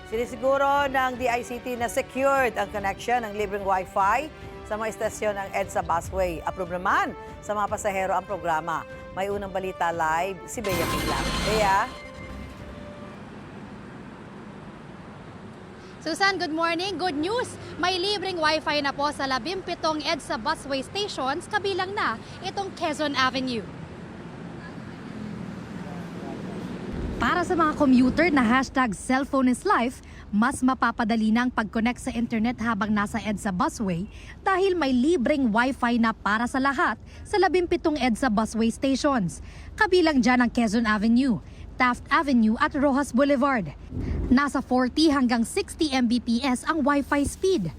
Sinisiguro ng DICT na secured ang connection ng libreng Wi-Fi sa mga estasyon ng EDSA Busway. Approve naman sa mga pasahero ang programa. May unang balita live si Bea Pila. Bea? Susan, good morning. Good news! May libreng Wi-Fi na po sa 17 EDSA Busway stations, kabilang na itong Quezon Avenue. Para sa mga commuter na #cellphone is life, mas mapapadali na ang pag-connect sa internet habang nasa EDSA Busway dahil may libreng Wi-Fi na para sa lahat sa 17 EDSA Busway stations. Kabilang dyan ang Quezon Avenue, Taft Avenue at Rojas Boulevard. Nasa 40 hanggang 60 Mbps ang Wi-Fi speed.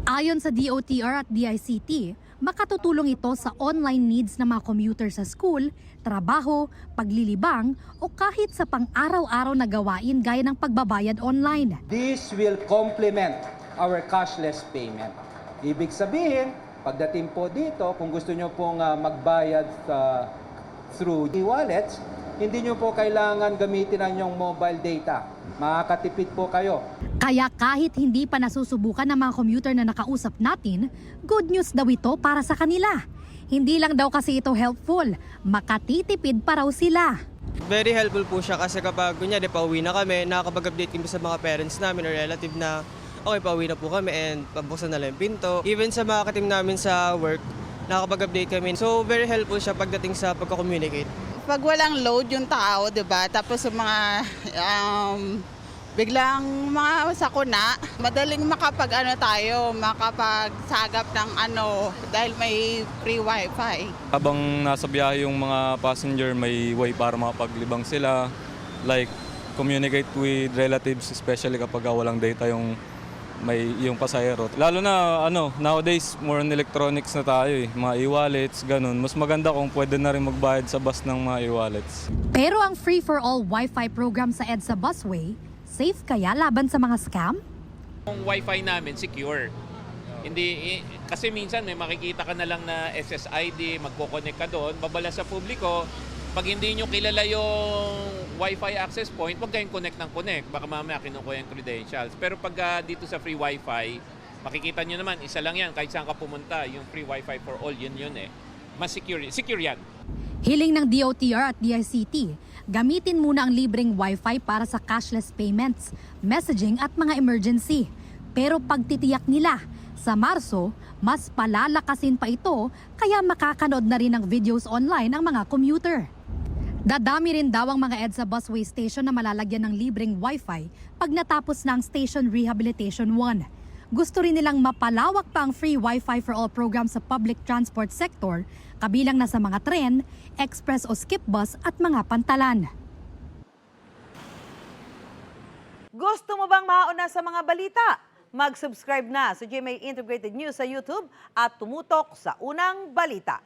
Ayon sa DOTR at DICT, makatutulong ito sa online needs ng mga commuter sa school, trabaho, paglilibang o kahit sa pang-araw-araw na gawain gaya ng pagbabayad online. This will complement our cashless payment. Ibig sabihin, pagdating po dito, kung gusto nyo pong magbayad through e-wallets, hindi nyo po kailangan gamitin ang inyong mobile data. Makakatipid po kayo. Kaya kahit hindi pa nasusubukan ng mga commuter na nakausap natin, good news daw ito para sa kanila. Hindi lang daw kasi ito helpful, makatitipid pa raw sila. Very helpful po siya kasi kapag kunyari pauwi na kami, nakakapag-update kami sa mga parents namin or relative na okay, pauwi na po kami and pabuksan na lang yung pinto. Even sa mga katim namin sa work, nakakapag-update kami. So very helpful siya pagdating sa pagko-communicate. Pag walang load yung tao, 'di ba? Tapos yung mga biglang mga sakuna, madaling makapagsagap ng dahil may free wifi. Habang nasa biyahe yung mga passenger, may way para makapaglibang sila. Like, communicate with relatives, especially kapag walang data yung pasahero. Lalo na nowadays more on electronics na tayo mga e-wallets, ganun. Mas maganda kung pwede na rin magbayad sa bus ng mga e-wallets. Pero ang free-for-all Wi-Fi program sa EDSA Busway, safe kaya laban sa mga scam? Yung Wi-Fi namin secure. Hindi kasi minsan may makikita ka na lang na SSID, magko-connect ka doon, babala sa publiko. Pag hindi nyo kilala yung Wi-Fi access point, huwag kayong connect ng connect. Baka mamaya kinukuha yung credentials. Pero pag dito sa free Wi-Fi, makikita nyo naman, isa lang yan. Kahit saan ka pumunta, yung free Wi-Fi for all, yun eh. Mas secure yan. Hiling ng DOTR at DICT, gamitin muna ang libreng Wi-Fi para sa cashless payments, messaging at mga emergency. Pero pagtitiyak nila, sa Marso, mas palalakasin pa ito kaya makakanood na rin ng videos online ang mga commuter. Dadami rin daw ang mga EDSA Busway station na malalagyan ng libreng Wi-Fi pag natapos na ang Station Rehabilitation 1. Gusto rin nilang mapalawak pa ang free Wi-Fi for all program sa public transport sector, kabilang na sa mga tren, express o skip bus at mga pantalan. Gusto mo bang mauna sa mga balita? Mag-subscribe na sa GMA Integrated News sa YouTube at tumutok sa unang balita.